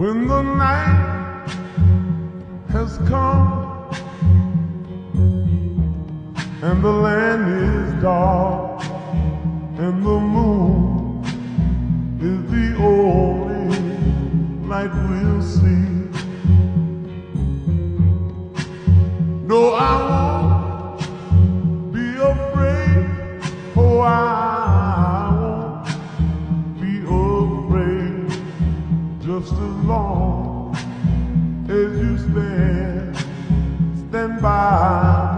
When the night has come and the land is dark and the moon is the only light we'll see. No, I won't be afraid. Oh, I won't be afraid, just as long as you stand by.